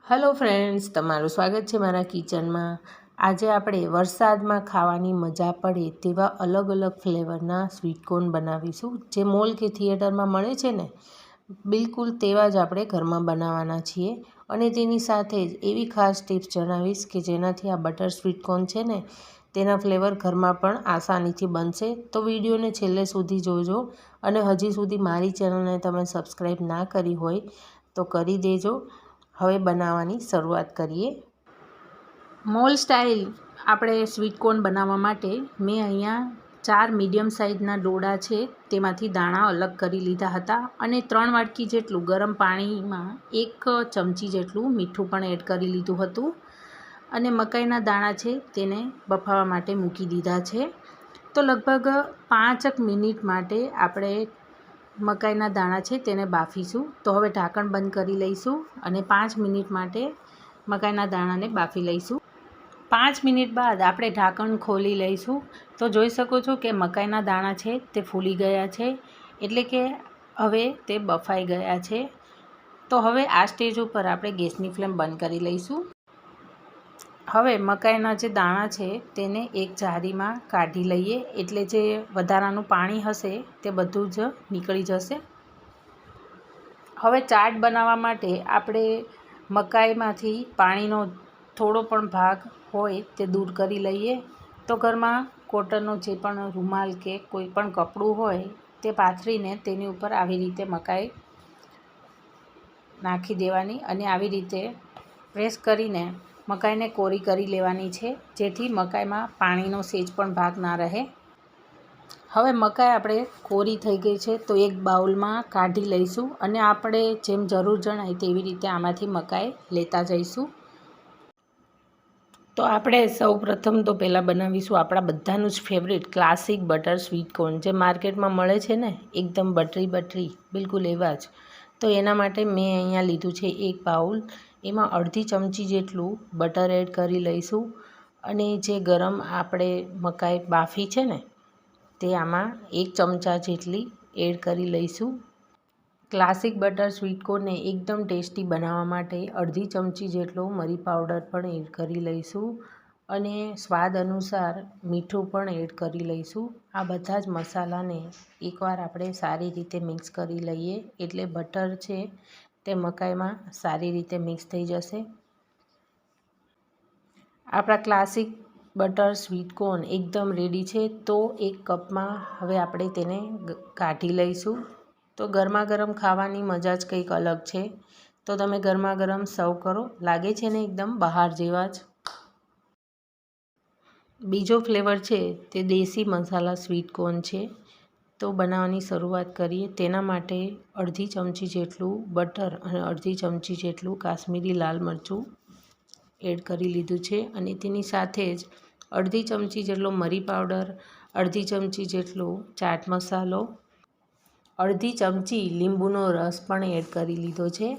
Hello friends, તમારું સ્વાગત છે મારા કિચનમાં। આજે આપણે વરસાદમાં ખાવાની મજા પડે તેવા અલગ અલગ ફ્લેવરના સ્વીટ કોર્ન બનાવીશું। જે મોલ કે થિયેટરમાં મળે છે ને, બિલકુલ તેવા જ આપણે ઘરમાં બનાવવાના છીએ। અને તેની સાથે જ એવી ખાસ ટિપ્સ જણાવીશ કે જેનાથી આ બટર સ્વીટ કોર્ન છે ને તેના ફ્લેવર ઘરમાં પણ આસાનીથી બનશે। તો વિડીયોને છેલ્લે સુધી જોજો। અને હજી સુધી મારી ચેનલને તમે સબસ્ક્રાઈબ ના કરી હોય તો કરી દેજો। હવે બનાવવાની શરૂઆત કરીએ। મોલ સ્ટાઇલ આપણે સ્વીટ કોર્ન બનાવવા માટે મેં અહીંયા 4 મીડિયમ સાઇઝના ડોડા છે તેમાંથી દાણા અલગ કરી લીધા હતા અને 3 વાટકી જેટલું ગરમ પાણીમાં 1 ચમચી જેટલું મીઠું પણ એડ કરી લીધું હતું અને મકાઈના દાણા છે તેને બફાવા માટે મૂકી દીધા છે। તો લગભગ 5 મિનિટ માટે આપણે મકાઈના દાણા છે તેને બાફીશું। તો હવે ઢાંકણ બંધ કરી લઈશું અને 5 મિનિટ માટે મકાઈના દાણાને બાફી લઈશું। 5 મિનિટ બાદ આપણે ઢાંકણ ખોલી લઈશું તો જોઈ શકો છો કે મકાઈના દાણા છે તે ફૂલી ગયા છે, એટલે કે હવે તે બફાઈ ગયા છે। તો હવે આ સ્ટેજ ઉપર આપણે ગેસની ફ્લેમ બંધ કરી લઈશું। હવે મકાઈના જે દાણા છે તેને એક જારીમાં કાઢી લઈએ, એટલે જે વધારાનું પાણી હશે તે બધું જ નીકળી જશે। હવે ચાટ બનાવવા માટે આપણે મકાઈમાંથી પાણીનો થોડો પણ ભાગ હોય તે દૂર કરી લઈએ। તો ઘરમાં કોટનનો જે પણ રૂમાલ કે કોઈ પણ કપડું હોય તે પાથરીને તેની ઉપર આવી રીતે મકાઈ નાખી દેવાની અને આવી રીતે પ્રેસ કરીને મકાઈને કોરી કરી લેવાની છે, જેથી મકાઈમાં પાણીનો સેજ પણ ભાગ ના રહે। હવે મકાઈ આપણે કોરી થઈ ગઈ છે તો એક બાઉલમાં કાઢી લઈશું અને આપણે જેમ જરૂર જણાય તેવી રીતે આમાંથી મકાઈ લેતા જઈશું। તો આપણે સૌ પ્રથમ તો પહેલાં બનાવીશું આપણા બધાનું જ favourite classic butter sweet corn, જે માર્કેટમાં મળે છે ને એકદમ બટરી બિલકુલ એવા જ। તો એના માટે મેં અહીંયા લીધું છે એક બાઉલ, એમાં અડધી ચમચી જેટલું બટર એડ કરી લઈશું અને જે ગરમ આપણે મકાઈ બાફી છે ને તે આમાં 1 ચમચા જેટલી એડ કરી લઈશું। ક્લાસિક બટર સ્વીટ કોર્નને એકદમ ટેસ્ટી બનાવવા માટે અડધી ચમચી જેટલો મરી પાવડર પણ એડ કરી લઈશું અને સ્વાદ અનુસાર મીઠું પણ એડ કરી લઈશું। આ બધા જ મસાલાને એકવાર આપણે સારી રીતે મિક્સ કરી લઈએ, એટલે બટર છે તે મકાઈમાં સારી રીતે મિક્સ થઈ જશે। આપણા ક્લાસિક બટર સ્વીટ કોર્ન એકદમ રેડી છે। તો એક કપમાં હવે આપણે તેને કાઢી લઈશું। તો ગરમા ગરમ ખાવાની મજા જ કંઈક અલગ છે। તો તમે ગરમા ગરમ સર્વ કરો, લાગે છે ને એકદમ બહાર જેવા જ। બીજો ફ્લેવર છે તે દેશી મસાલા સ્વીટ કોર્ન છે। તો બનાવવાની શરૂઆત કરીએ। તેના માટે અડધી ચમચી જેટલું બટર અને અડધી ચમચી જેટલું કાશ્મીરી લાલ મરચું એડ કરી લીધું છે અને તેની સાથે જ અડધી ચમચી જેટલો મરી પાવડર, અડધી ચમચી જેટલો ચાટ મસાલો, અડધી ચમચી લીંબુનો રસ પણ એડ કરી લીધો છે।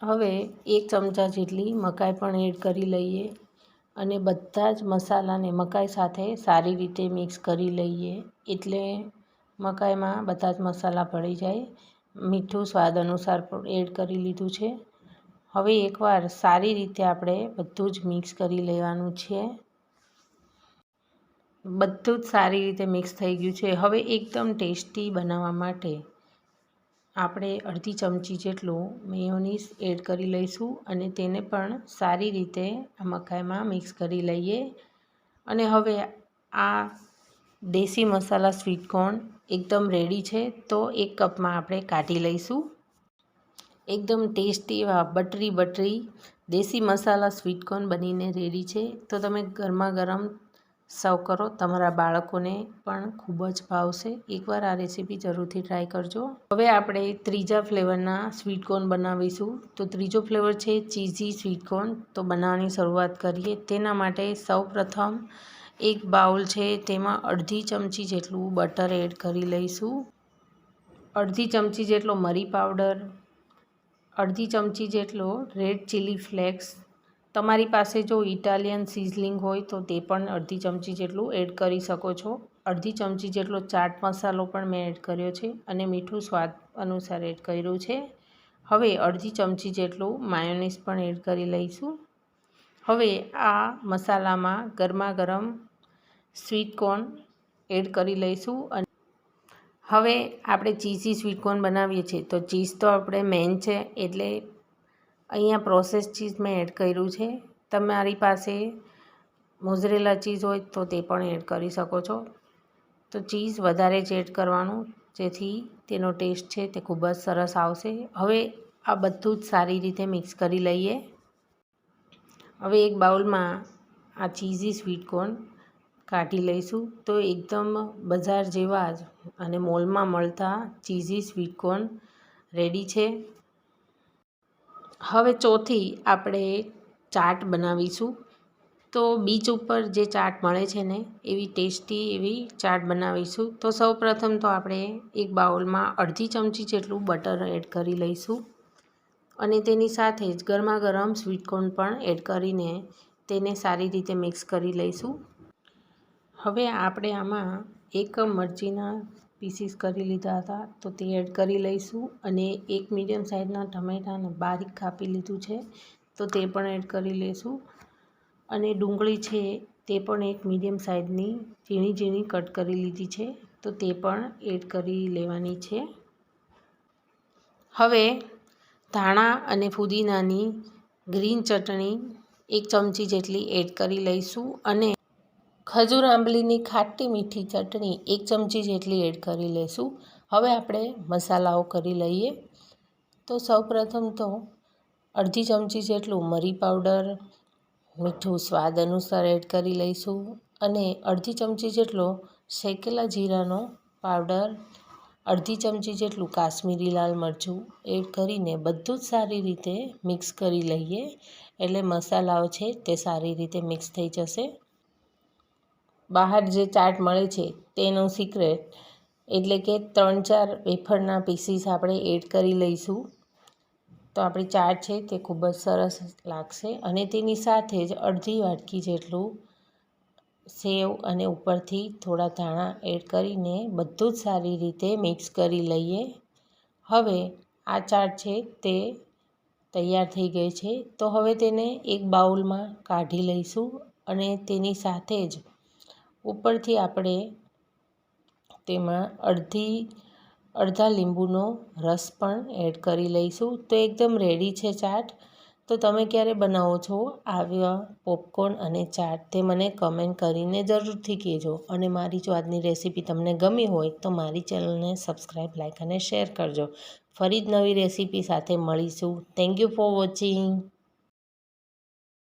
હવે 1 ચમચા જેટલી મકાઈ પણ એડ કરી લઈએ અને બધા જ મસાલાને મકાઈ સાથે સારી રીતે મિક્સ કરી લઈએ, એટલે મકાઈમાં બધા જ મસાલા ભળી જાય। મીઠું સ્વાદ અનુસાર પણ એડ કરી લીધું છે। હવે એકવાર સારી રીતે આપણે બધું જ મિક્સ કરી લેવાનું છે। બધું જ સારી રીતે મિક્સ થઈ ગયું છે। હવે એકદમ ટેસ્ટી બનાવવા માટે આપણે અડધી ચમચી જેટલું મેયોનીઝ એડ કરી લઈશું અને તેને પણ સારી રીતે આ મકાઈમાં મિક્સ કરી લઈએ અને હવે આ દેશી મસાલા સ્વીટ કોર્ન એકદમ રેડી છે। તો એક કપમાં આપણે કાઢી લઈશું। એકદમ ટેસ્ટી એવા બટરી દેશી મસાલા સ્વીટ કોર્ન બનીને રેડી છે। તો તમે ગરમા ગરમ સર્વ કરો, તમારા બાળકોને પણ ખૂબ જ ભાવશે। એકવાર આ રેસીપી જરૂરથી ટ્રાય કરજો। હવે આપણે ત્રીજા ફ્લેવરના સ્વીટ કોર્ન બનાવીશું। તો ત્રીજો ફ્લેવર છે ચીઝી સ્વીટ કોર્ન। તો બનાવવાની શરૂઆત કરીએ। તેના માટે સૌ પ્રથમ એક બાઉલ છે તેમાં અડધી ચમચી જેટલું બટર એડ કરી લઈશું, અડધી ચમચી જેટલો મરી પાવડર, અડધી ચમચી જેટલો રેડ ચીલી ફ્લેક્સ, તમારી પાસે જો ઇટાલિયન સિઝલિંગ હોય તો તે પણ અડધી ચમચી જેટલું એડ કરી શકો છો, અડધી ચમચી જેટલો ચાટ મસાલો પણ મેં એડ કર્યો છે અને મીઠું સ્વાદ અનુસાર એડ કર્યું છે। હવે અડધી ચમચી જેટલું માયોનીઝ પણ એડ કરી લઈશું. હવે આ મસાલામાં ગરમા ગરમ સ્વીટ કોર્ન એડ કરી લઈશું. અને હવે આપણે ચીઝી સ્વીટ કોર્ન બનાવીએ છીએ તો ચીઝ તો આપણે મેઇન છે, એટલે અહીંયા પ્રોસેસ ચીઝ મેં એડ કર્યું છે. તમારી પાસે મોઝરેલા ચીઝ હોય તો તે પણ એડ કરી શકો છો. તો ચીઝ વધારે જ એડ કરવાનું, જેથી તેનો ટેસ્ટ છે તે ખૂબ જ સરસ આવશે. હવે આ બધું જ સારી રીતે મિક્સ કરી લઈએ. હવે એક બાઉલમાં આ ચીઝી સ્વીટ કોર્ન કાઢી લઈશું. તો એકદમ બજાર જેવા જ અને મોલમાં મળતા ચીઝી સ્વીટ કોર્ન રેડી છે. હવે ચોથી આપણે ચાટ બનાવીશું. તો બીચ ઉપર જે ચાટ મળે છે ને એવી ટેસ્ટી એવી ચાટ બનાવીશું. તો સૌપ્રથમ તો આપણે એક બાઉલમાં અડધી ચમચી જેટલું બટર એડ કરી લઈશું અને તેની સાથે જ ગરમા ગરમ સ્વીટ કોર્ન પણ એડ કરીને તેને સારી રીતે મિક્સ કરી લઈશું. હવે આપણે આમાં એક મરચીના પીસીસ કરી લીધા હતા તો તે એડ કરી લઈશું અને એક મીડિયમ સાઇઝના ટમેટાને બારીક કાપી લીધું છે તો તે પણ એડ કરી લઈશું. અને ડુંગળી છે તે પણ એક મીડિયમ સાઇઝની ઝીણી ઝીણી કટ કરી લીધી છે તો તે પણ એડ કરી લેવાની છે. હવે ધાણા અને ફુદીનાની ગ્રીન ચટણી એક ચમચી જેટલી એડ કરી લઈશું અને ખજૂર આંબલીની ખાટી મીઠી ચટણી એક ચમચી જેટલી એડ કરી લઈશું. હવે આપણે મસાલાઓ કરી લઈએ. તો સૌપ્રથમ તો અડધી ચમચી જેટલું મરી પાવડર, મીઠું સ્વાદ અનુસાર એડ કરી લઈશું અને અડધી ચમચી જેટલો શેકેલા જીરાનો પાવડર, અડધી ચમચી જેટલું કાશ્મીરી લાલ મરચું એડ કરીને બધું જ સારી રીતે મિક્સ કરી લઈએ. એટલે મસાલાઓ છે તે સારી રીતે મિક્સ થઈ જશે. બહાર જે ચાટ મળે છે તેનું સિક્રેટ એટલે કે 3-4 વેફરના પીસીસ આપણે એડ કરી લઈશું. તો આપણી ચાટ છે તે ખૂબ જ સરસ લાગશે. અને તેની સાથે જ અડધી વાટકી જેટલું સેવ અને ઉપરથી થોડા ધાણા એડ કરીને બધું જ સારી રીતે મિક્સ કરી લઈએ. હવે આ ચાટ છે તે તૈયાર થઈ ગઈ છે. તો હવે તેને એક બાઉલમાં કાઢી લઈશું અને તેની સાથે જ ઉપરથી આપણે તેમાં અડધા લીંબુનો રસ પણ એડ કરી લઈશું. તો એકદમ રેડી છે ચાટ. તો તમે ક્યારે બનાવો છો આવ્યા પોપકોર્ન અને ચાટ તે મને કમેન્ટ કરીને જરૂરથી કહેજો. અને મારી જો આજની રેસીપી તમને ગમી હોય તો મારી ચેનલને સબસ્ક્રાઈબ, લાઈક અને શેર કરજો. ફરી જ નવી રેસીપી સાથે મળીશું. Thank you for watching.